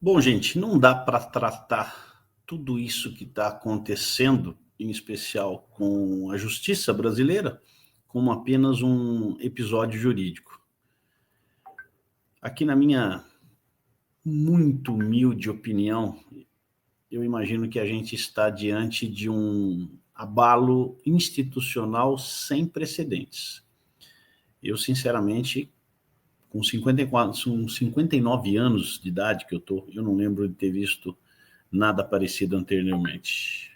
Bom, gente, não dá para tratar tudo isso que está acontecendo, em especial com a justiça brasileira, como apenas um episódio jurídico. Aqui, na minha muito humilde opinião, eu imagino que a gente está diante de um abalo institucional sem precedentes. Eu, sinceramente, com 59 anos de idade que eu não lembro de ter visto nada parecido anteriormente.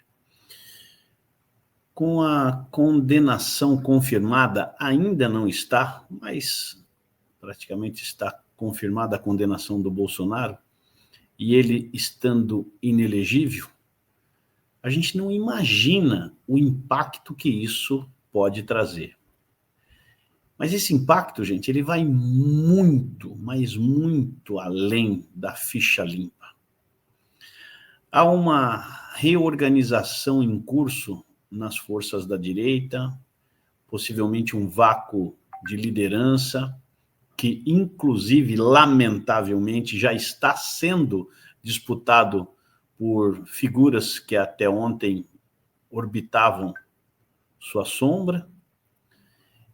Com a condenação confirmada, ainda não está, mas praticamente está confirmada a condenação do Bolsonaro, e ele estando inelegível, a gente não imagina o impacto que isso pode trazer. Mas esse impacto, gente, ele vai muito, mas muito além da ficha limpa. Há uma reorganização em curso nas forças da direita, possivelmente um vácuo de liderança, que inclusive, lamentavelmente, já está sendo disputado por figuras que até ontem orbitavam sua sombra.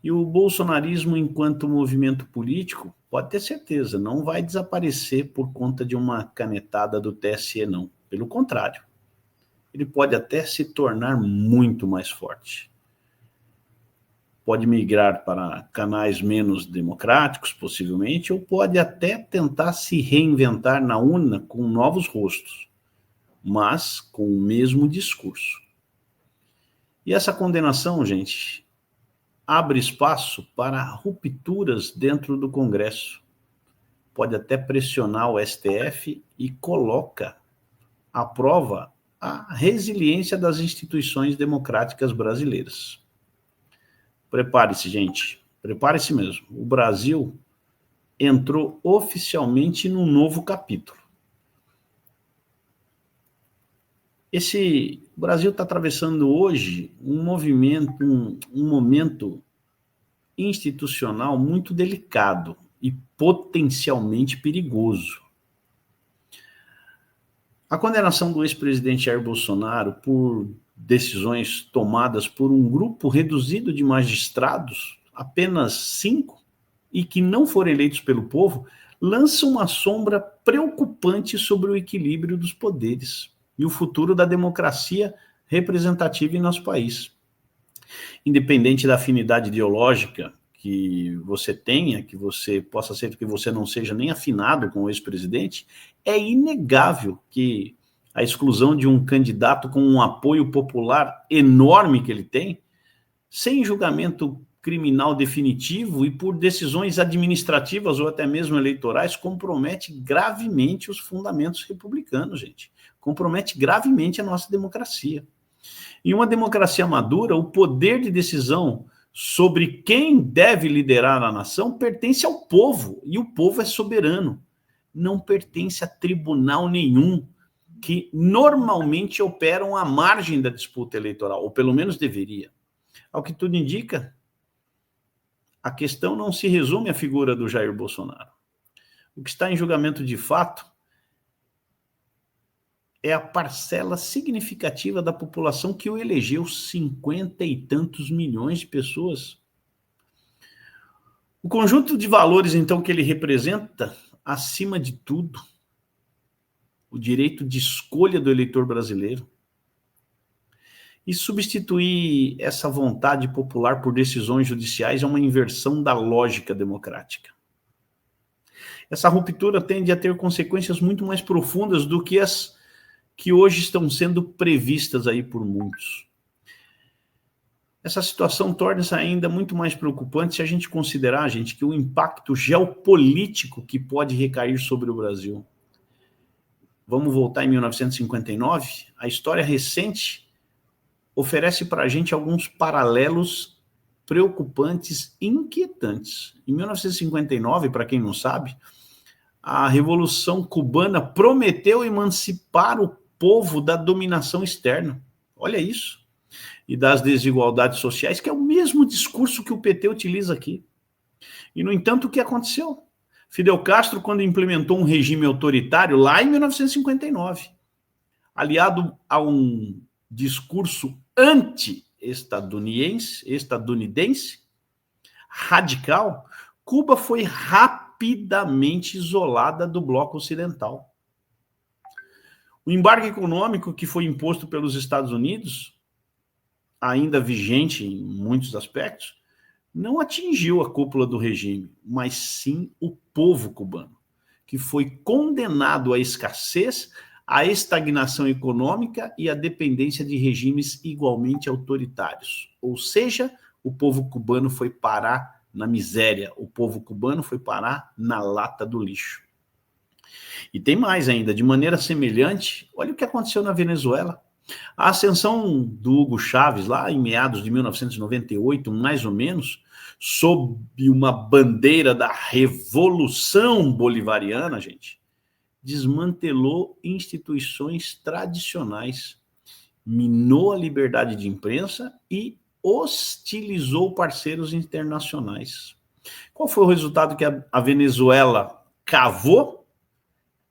E o bolsonarismo, enquanto movimento político, pode ter certeza, não vai desaparecer por conta de uma canetada do TSE, não. Pelo contrário, ele pode até se tornar muito mais forte. Pode migrar para canais menos democráticos, possivelmente, ou pode até tentar se reinventar na urna com novos rostos, mas com o mesmo discurso. E essa condenação, gente, abre espaço para rupturas dentro do Congresso. Pode até pressionar o STF e coloca à prova a resiliência das instituições democráticas brasileiras. Prepare-se, gente. Prepare-se mesmo. O Brasil entrou oficialmente num novo capítulo. O Brasil está atravessando hoje um momento institucional muito delicado e potencialmente perigoso. A condenação do ex-presidente Jair Bolsonaro por decisões tomadas por um grupo reduzido de magistrados, apenas 5, e que não foram eleitos pelo povo, lança uma sombra preocupante sobre o equilíbrio dos poderes e o futuro da democracia representativa em nosso país. Independente da afinidade ideológica que você tenha, que você possa ser que você não seja nem afinado com o ex-presidente, é inegável que a exclusão de um candidato com um apoio popular enorme que ele tem, sem julgamento criminal definitivo e por decisões administrativas ou até mesmo eleitorais, compromete gravemente os fundamentos republicanos, gente. Compromete gravemente a nossa democracia. Em uma democracia madura, o poder de decisão sobre quem deve liderar a nação pertence ao povo, e o povo é soberano. Não pertence a tribunal nenhum, que normalmente operam à margem da disputa eleitoral, ou pelo menos deveria. Ao que tudo indica, a questão não se resume à figura do Jair Bolsonaro. O que está em julgamento de fato é a parcela significativa da população que o elegeu, 50 e tantos milhões de pessoas. O conjunto de valores, então, que ele representa, acima de tudo, o direito de escolha do eleitor brasileiro, e substituir essa vontade popular por decisões judiciais é uma inversão da lógica democrática. Essa ruptura tende a ter consequências muito mais profundas do que as que hoje estão sendo previstas aí por muitos. Essa situação torna-se ainda muito mais preocupante se a gente considerar, gente, que o impacto geopolítico que pode recair sobre o Brasil. Vamos voltar em 1959? A história recente oferece para a gente alguns paralelos preocupantes e inquietantes. Em 1959, para quem não sabe, a Revolução Cubana prometeu emancipar o povo da dominação externa. Olha isso. E das desigualdades sociais, que é o mesmo discurso que o PT utiliza aqui. E, no entanto, o que aconteceu? Fidel Castro, quando implementou um regime autoritário lá em 1959, aliado a um discurso anti-estadunidense, radical, Cuba foi rapidamente isolada do bloco ocidental. O embargo econômico que foi imposto pelos Estados Unidos, ainda vigente em muitos aspectos, não atingiu a cúpula do regime, mas sim o povo cubano, que foi condenado à escassez, à estagnação econômica e à dependência de regimes igualmente autoritários. Ou seja, o povo cubano foi parar na miséria, o povo cubano foi parar na lata do lixo. E tem mais ainda, de maneira semelhante, olha o que aconteceu na Venezuela. A ascensão do Hugo Chávez, lá em meados de 1998, mais ou menos, sob uma bandeira da Revolução Bolivariana, gente, desmantelou instituições tradicionais, minou a liberdade de imprensa e hostilizou parceiros internacionais. Qual foi o resultado que a Venezuela cavou?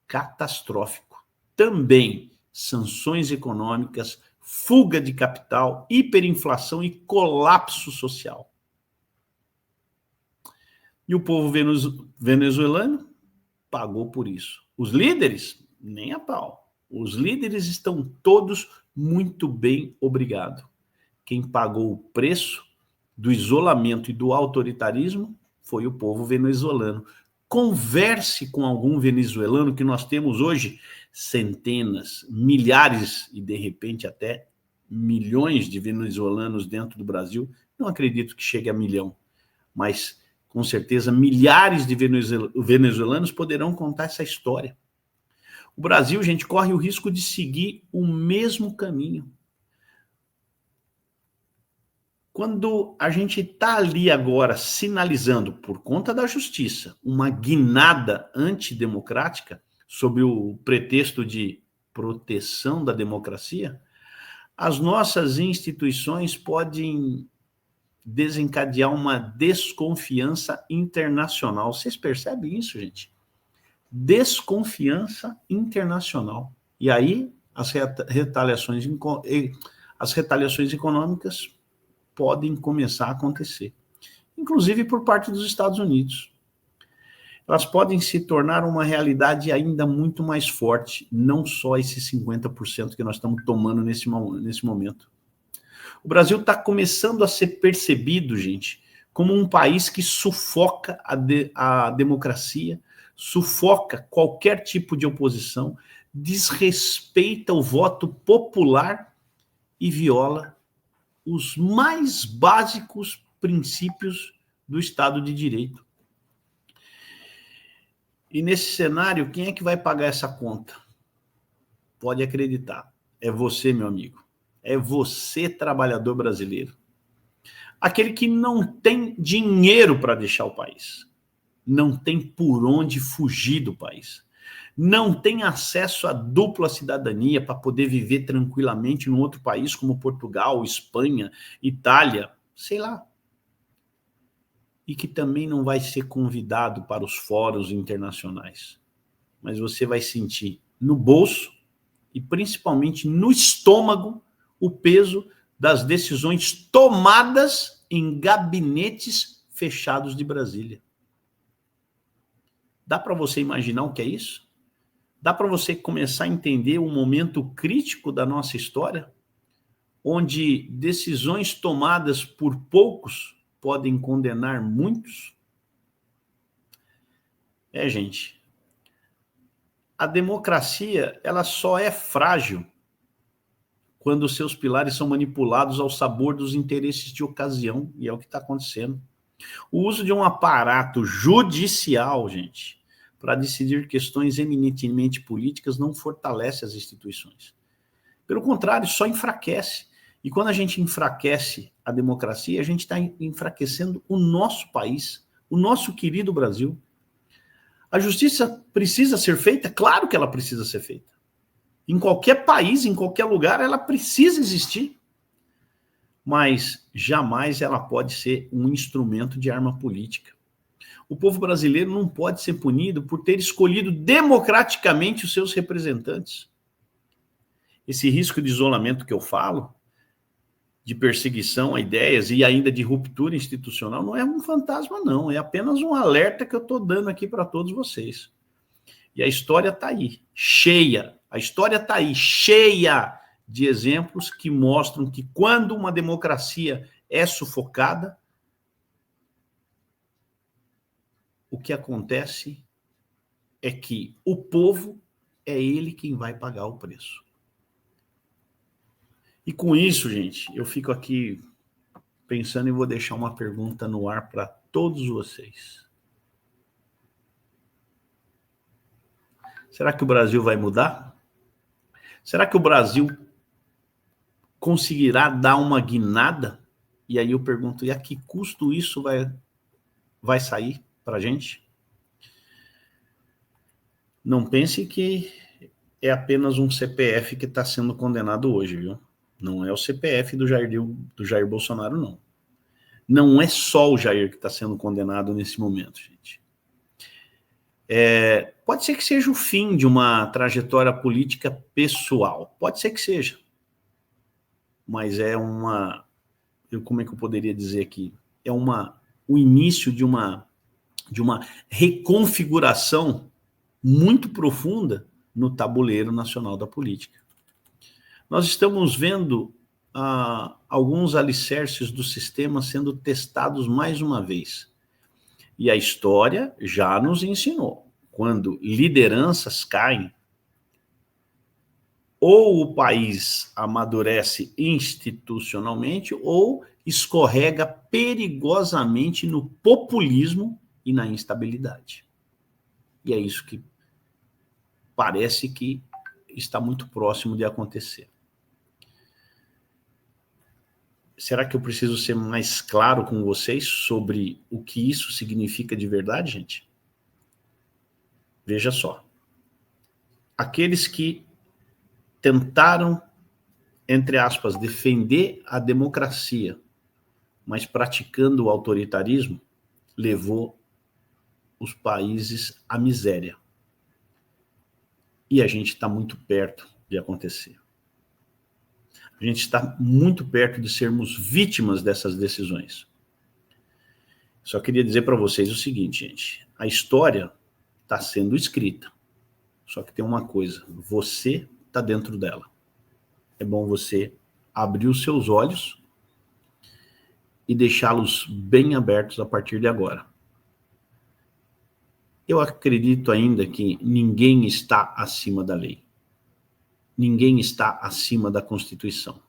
Catastrófico. Também sanções econômicas, fuga de capital, hiperinflação e colapso social. E o povo venezuelano pagou por isso. Os líderes, nem a pau. Os líderes estão todos muito bem, obrigado. Quem pagou o preço do isolamento e do autoritarismo foi o povo venezuelano. Converse com algum venezuelano, que nós temos hoje centenas, milhares e de repente até milhões de venezuelanos dentro do Brasil. Não acredito que chegue a 1 milhão, mas com certeza milhares de venezuelanos poderão contar essa história. O Brasil, gente, corre o risco de seguir o mesmo caminho. Quando a gente está ali agora sinalizando, por conta da justiça, uma guinada antidemocrática, sob o pretexto de proteção da democracia, as nossas instituições podem desencadear uma desconfiança internacional. Vocês percebem isso, gente? Desconfiança internacional. E aí as retaliações econômicas podem começar a acontecer, inclusive por parte dos Estados Unidos. Elas podem se tornar uma realidade ainda muito mais forte, não só esses 50% que nós estamos tomando nesse momento. O Brasil está começando a ser percebido, gente, como um país que sufoca a democracia, sufoca qualquer tipo de oposição, desrespeita o voto popular e viola os mais básicos princípios do Estado de Direito. E nesse cenário, quem é que vai pagar essa conta? Pode acreditar, é você, meu amigo. É você, trabalhador brasileiro. Aquele que não tem dinheiro para deixar o país. Não tem por onde fugir do país. Não tem acesso à dupla cidadania para poder viver tranquilamente em outro país como Portugal, Espanha, Itália, sei lá. E que também não vai ser convidado para os fóruns internacionais. Mas você vai sentir no bolso e principalmente no estômago o peso das decisões tomadas em gabinetes fechados de Brasília. Dá para você imaginar o que é isso? Dá para você começar a entender um momento crítico da nossa história, onde decisões tomadas por poucos podem condenar muitos? Gente, a democracia, ela só é frágil quando os seus pilares são manipulados ao sabor dos interesses de ocasião, e é o que está acontecendo. O uso de um aparato judicial, gente, para decidir questões eminentemente políticas não fortalece as instituições. Pelo contrário, só enfraquece. E quando a gente enfraquece a democracia, a gente está enfraquecendo o nosso país, o nosso querido Brasil. A justiça precisa ser feita? Claro que ela precisa ser feita. Em qualquer país, em qualquer lugar, ela precisa existir. Mas jamais ela pode ser um instrumento de arma política. O povo brasileiro não pode ser punido por ter escolhido democraticamente os seus representantes. Esse risco de isolamento que eu falo, de perseguição a ideias e ainda de ruptura institucional, não é um fantasma, não. É apenas um alerta que eu estou dando aqui para todos vocês. E a história está aí, cheia. A história está aí, cheia de exemplos que mostram que quando uma democracia é sufocada, o que acontece é que o povo é ele quem vai pagar o preço. E com isso, gente, eu fico aqui pensando e vou deixar uma pergunta no ar para todos vocês. Será que o Brasil vai mudar? Será que o Brasil conseguirá dar uma guinada? E aí eu pergunto, e a que custo isso vai sair para a gente? Não pense que é apenas um CPF que está sendo condenado hoje, viu? Não é o CPF do Jair Bolsonaro, não. Não é só o Jair que está sendo condenado nesse momento, gente. Pode ser que seja o fim de uma trajetória política pessoal. Pode ser que seja. Mas é como é que eu poderia dizer aqui? É o início de uma reconfiguração muito profunda no tabuleiro nacional da política. Nós estamos vendo alguns alicerces do sistema sendo testados mais uma vez. E a história já nos ensinou. Quando lideranças caem, ou o país amadurece institucionalmente, ou escorrega perigosamente no populismo e na instabilidade. E é isso que parece que está muito próximo de acontecer. Será que eu preciso ser mais claro com vocês sobre o que isso significa de verdade, gente? Veja só. Aqueles que tentaram, entre aspas, defender a democracia, mas praticando o autoritarismo, levou os países à miséria. E a gente está muito perto de acontecer. A gente está muito perto de sermos vítimas dessas decisões. Só queria dizer para vocês o seguinte, gente. A história está sendo escrita. Só que tem uma coisa. Você está dentro dela. É bom você abrir os seus olhos e deixá-los bem abertos a partir de agora. Eu acredito ainda que ninguém está acima da lei. Ninguém está acima da Constituição.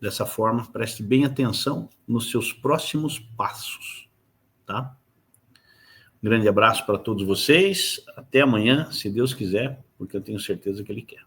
Dessa forma, preste bem atenção nos seus próximos passos, tá? Um grande abraço para todos vocês. Até amanhã, se Deus quiser, porque eu tenho certeza que Ele quer.